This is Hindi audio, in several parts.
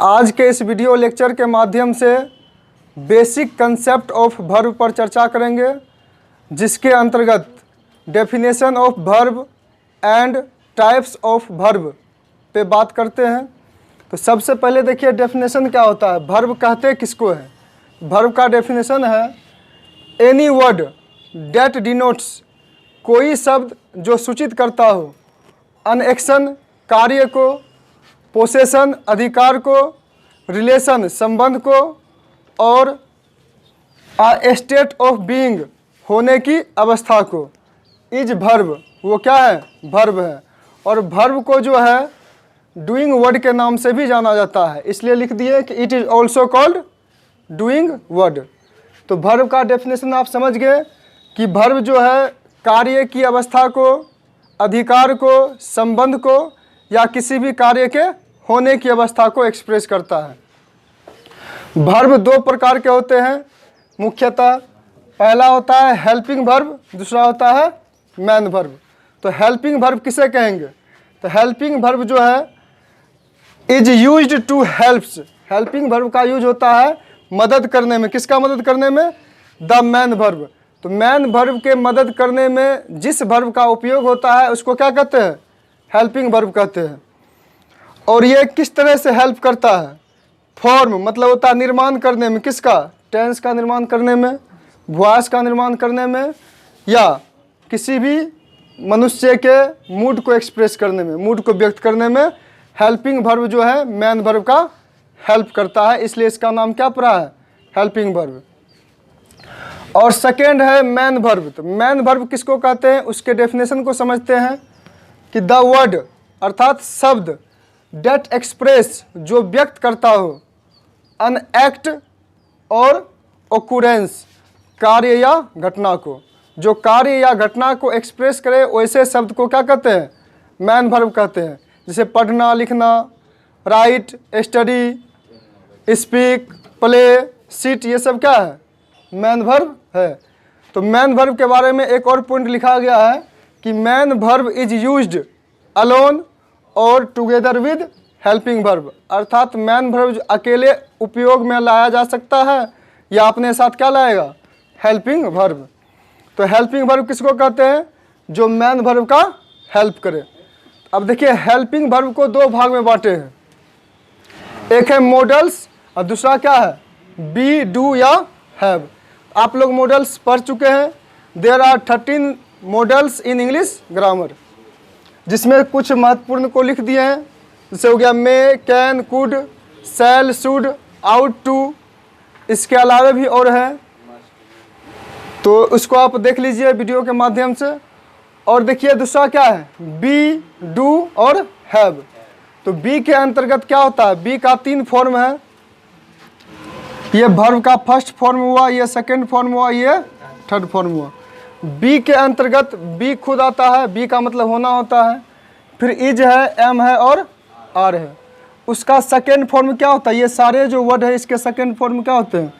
आज के इस वीडियो लेक्चर के माध्यम से बेसिक कंसेप्ट ऑफ वर्ब पर चर्चा करेंगे, जिसके अंतर्गत definition of verb and types of verb पे बात करते हैं। तो सबसे पहले देखिए डेफिनेशन क्या होता है, वर्ब कहते किसको है। वर्ब का डेफिनेशन है एनी वर्ड डेट डिनोट्स, कोई शब्द जो सूचित करता हो अन एक्शन कार्य को, पोसेशन अधिकार को, रिलेशन संबंध को, और अ स्टेट ऑफ बीइंग होने की अवस्था को। इज वर्ब, वो क्या है, वर्ब है। और वर्ब को जो है डूइंग वर्ड के नाम से भी जाना जाता है, इसलिए लिख दिए कि it is also called doing word. तो वर्ब का डेफिनेशन आप समझ गए कि वर्ब जो है कार्य की अवस्था को, अधिकार को, संबंध को या किसी भी कार्य के होने की अवस्था को एक्सप्रेस करता है। वर्ब दो प्रकार के होते हैं मुख्यतः। पहला होता है हेल्पिंग वर्ब, दूसरा होता है मैन वर्ब। तो हेल्पिंग वर्ब किसे कहेंगे, तो हेल्पिंग वर्ब जो है is used to helps. Helping verb का यूज होता है मदद करने में। किसका मदद करने में, द मैन वर्ब। तो मैन वर्ब के मदद करने में जिस वर्ब का उपयोग होता है उसको क्या कहते हैं, हेल्पिंग वर्ब कहते हैं। और ये किस तरह से हेल्प करता है, फॉर्म मतलब होता है निर्माण करने में, किसका, टेंस का निर्माण करने में, वॉइस का निर्माण करने में, या किसी भी मनुष्य के मूड को एक्सप्रेस करने में, मूड को व्यक्त करने में हेल्पिंग वर्ब जो है मैन वर्ब का हेल्प करता है, इसलिए इसका नाम क्या पड़ा है, हेल्पिंग वर्ब। और सेकेंड है मैन वर्ब। तो मैन वर्ब किसको कहते हैं, उसके डेफिनेशन को समझते हैं कि द वर्ड अर्थात शब्द डेट एक्सप्रेस जो व्यक्त करता हो अन एक्ट और ओकुरेंस कार्य या घटना को, जो कार्य या घटना को एक्सप्रेस करे वैसे शब्द को क्या कहते हैं, मैन वर्ब कहते हैं। जैसे पढ़ना, लिखना, write, study, speak, play, sit, ये सब क्या है, मैन वर्ब है। तो मैन वर्ब के बारे में एक और पॉइंट लिखा गया है कि man verb is used alone और टुगेदर विद हेल्पिंग वर्ब। अर्थात मैन वर्ब अकेले उपयोग में लाया जा सकता है या अपने साथ क्या लाएगा, हेल्पिंग वर्ब। तो हेल्पिंग वर्ब किसको कहते हैं, जो मैन वर्ब का हेल्प करे। अब देखिए हेल्पिंग वर्ब को दो भाग में बांटे हैं, एक है मॉडल्स और दूसरा क्या है, बी, डू या हैव। आप लोग मॉडल्स पढ़ चुके हैं। There are 13 modals in English grammar, जिसमें कुछ महत्वपूर्ण को लिख दिए हैं। जैसे हो गया may, can, could, shall, should, ought to. इसके अलावा भी और हैं, तो उसको आप देख लीजिए वीडियो के माध्यम से। और देखिए दूसरा क्या है, बी, डू और हैव। तो बी के अंतर्गत क्या होता है, बी का 3 फॉर्म है। ये वर्ब का फर्स्ट फॉर्म हुआ, ये सेकंड फॉर्म हुआ, ये थर्ड फॉर्म हुआ। बी के अंतर्गत बी खुद आता है, बी का मतलब होना होता है, फिर इज है, एम है और आर है। उसका सेकंड फॉर्म क्या होता है, ये सारे जो वर्ड है इसके सेकंड फॉर्म क्या होते हैं,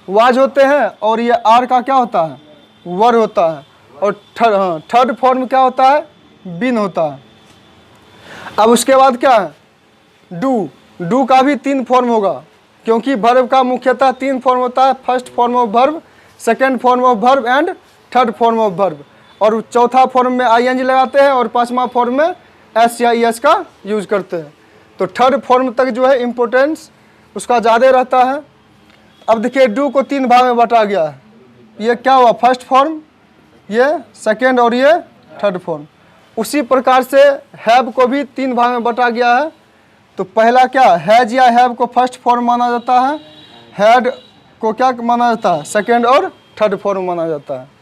वाज होते हैं, और ये आर का क्या होता है, वर होता है। और थर्ड फॉर्म क्या होता है, बिन होता है। अब उसके बाद क्या है, डू। डू का भी 3 फॉर्म होगा, क्योंकि वर्ब का मुख्यतः 3 फॉर्म होता है, first form of verb, second form of verb and third form of verb. और चौथा फॉर्म में आईएनजी लगाते हैं और पांचवा फॉर्म में एस या एस का यूज करते हैं। तो थर्ड फॉर्म तक जो है इम्पोर्टेंस उसका ज़्यादा रहता है। अब देखिए डू को 3 भाग में बांटा गया है। ये क्या हुआ, फर्स्ट फॉर्म, ये सेकेंड और ये थर्ड फॉर्म। उसी प्रकार से हैव को भी 3 भाग में बांटा गया है। तो पहला क्या, हैज या हैव को फर्स्ट फॉर्म माना जाता है, हैड को क्या माना जाता है, सेकेंड और थर्ड फॉर्म माना जाता है।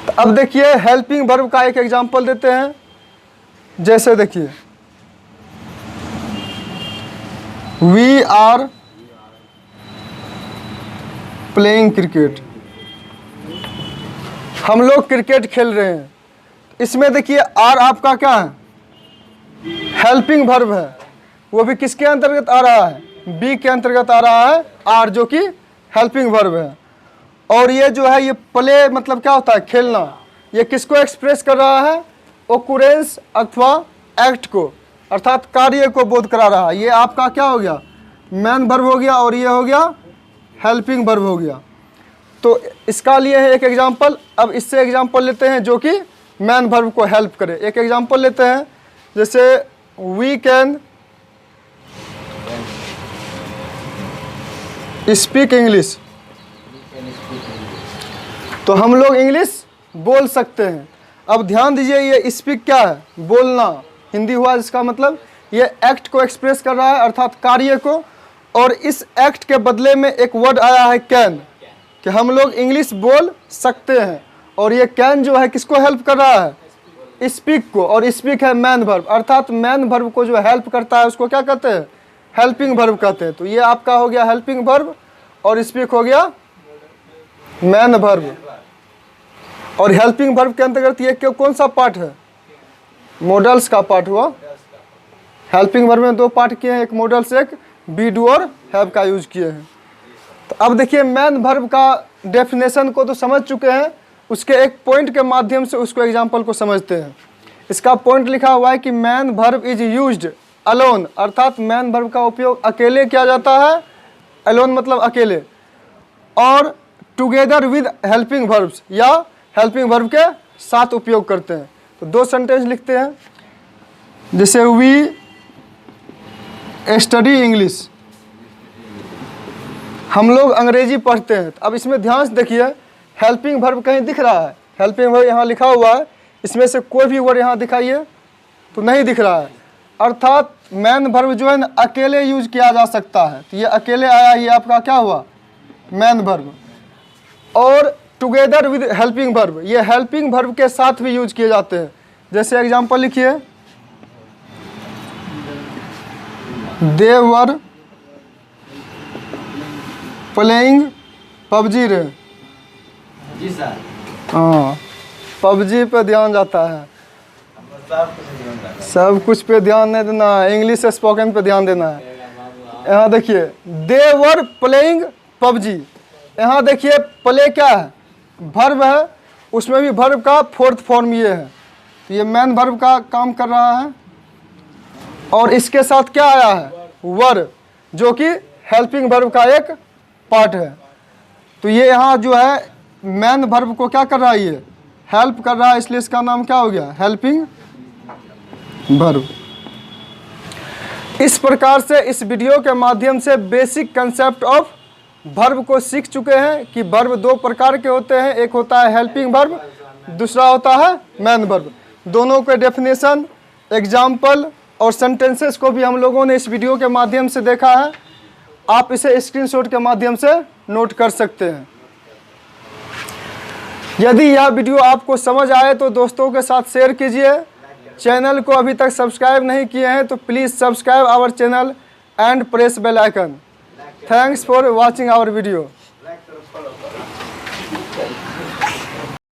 तो अब देखिए हेल्पिंग वर्ब का एक एग्जांपल देते हैं। जैसे देखिए वी आर प्लेइंग क्रिकेट, हम लोग क्रिकेट खेल रहे हैं। इसमें देखिए आर आपका क्या है, हेल्पिंग वर्ब है, वो भी किसके अंतर्गत आ रहा है, बी के अंतर्गत आ रहा है आर, जो कि हेल्पिंग वर्ब है। और ये जो है ये प्ले मतलब क्या होता है, खेलना। ये किसको एक्सप्रेस कर रहा है, ओकुरेंस अथवा एक्ट को। अर्थात कार्य को बोध करा रहा है। ये आपका क्या हो गया, मैन वर्ब हो गया, और ये हो गया हेल्पिंग वर्ब हो गया। तो इसका लिए है एक एग्जाम्पल। अब इससे एग्जाम्पल लेते हैं जो कि मैन वर्ब को हेल्प करे। एक एग्जाम्पल लेते हैं, जैसे वी कैन स्पीक इंग्लिश, तो हम लोग इंग्लिश बोल सकते हैं। अब ध्यान दीजिए, ये स्पीक क्या है, बोलना हिंदी हुआ, जिसका मतलब ये एक्ट को एक्सप्रेस कर रहा है, अर्थात कार्य को। और इस एक्ट के बदले में एक वर्ड आया है कैन, कि हम लोग इंग्लिश बोल सकते हैं। और ये कैन जो है किसको हेल्प कर रहा है, स्पीक को, और स्पीक है मैन वर्ब, अर्थात मैन वर्ब को जो हेल्प करता है उसको क्या कहते हैं, हेल्पिंग वर्ब कहते हैं। तो ये आपका हो गया हेल्पिंग वर्ब, और स्पीक हो गया मैन वर्ब। और हेल्पिंग वर्ब के अंतर्गत ये कौन सा पार्ट है, मॉडल्स का पार्ट हुआ। हेल्पिंग वर्ब में दो पार्ट किए हैं, एक मॉडल्स, एक बी डू और हैव का यूज किए हैं। तो अब देखिए मैन वर्ब का डेफिनेशन को तो समझ चुके हैं, उसके एक पॉइंट के माध्यम से उसको एग्जाम्पल को समझते हैं। इसका पॉइंट लिखा हुआ है कि man verb is used alone, अर्थात मैन वर्ब का उपयोग अकेले किया जाता है, अलोन मतलब अकेले, और टुगेदर विद हेल्पिंग वर्ब्स, या हेल्पिंग वर्ब के साथ उपयोग करते हैं। तो दो सेंटेंस लिखते हैं, जैसे वी स्टडी इंग्लिश, हम लोग अंग्रेजी पढ़ते हैं। तो अब इसमें ध्यान से देखिए, हेल्पिंग वर्ब कहीं दिख रहा है, हेल्पिंग वर्ब यहाँ लिखा हुआ है, इसमें से कोई भी वर्ड यहाँ दिखाइए तो नहीं दिख रहा है। अर्थात मैन वर्ब जो है ना अकेले यूज किया जा सकता है। तो ये अकेले आया, ये आपका क्या हुआ, मैन वर्ब। और टुगेदर विद हेल्पिंग वर्ब, ये हेल्पिंग वर्ब के साथ भी यूज किए जाते हैं। जैसे एग्जांपल लिखिए, दे वर प्लेइंग पबजी रे, जी सर, हाँ पबजी पे ध्यान जाता है, सब कुछ पे ध्यान नहीं देना है, इंग्लिश स्पोकन पे ध्यान देना है। यहाँ देखिए दे वर प्लेइंग पबजी, यहाँ देखिए प्ले क्या है, वर्ब है, उसमें भी वर्ब का फोर्थ फॉर्म ये है। तो ये मैन वर्ब का काम कर रहा है, और इसके साथ क्या आया है, वर, जो कि हेल्पिंग वर्ब का एक पार्ट है। तो ये यहाँ जो है मैन वर्ब को क्या कर रहा है, ये हेल्प कर रहा है, इसलिए इसका नाम क्या हो गया, हेल्पिंग वर्ब। इस प्रकार से इस वीडियो के माध्यम से बेसिक कंसेप्ट ऑफ वर्ब को सीख चुके हैं कि वर्ब दो प्रकार के होते हैं, एक होता है हेल्पिंग वर्ब, दूसरा होता है मैन वर्ब। दोनों के डेफिनेशन, एग्जाम्पल और सेंटेंसेस को भी हम लोगों ने इस वीडियो के माध्यम से देखा है। आप इसे स्क्रीनशॉट के माध्यम से नोट कर सकते हैं। यदि यह वीडियो आपको समझ आए तो दोस्तों के साथ शेयर कीजिए। चैनल को अभी तक सब्सक्राइब नहीं किए हैं तो please subscribe our channel and press bell icon. Thanks for watching our video.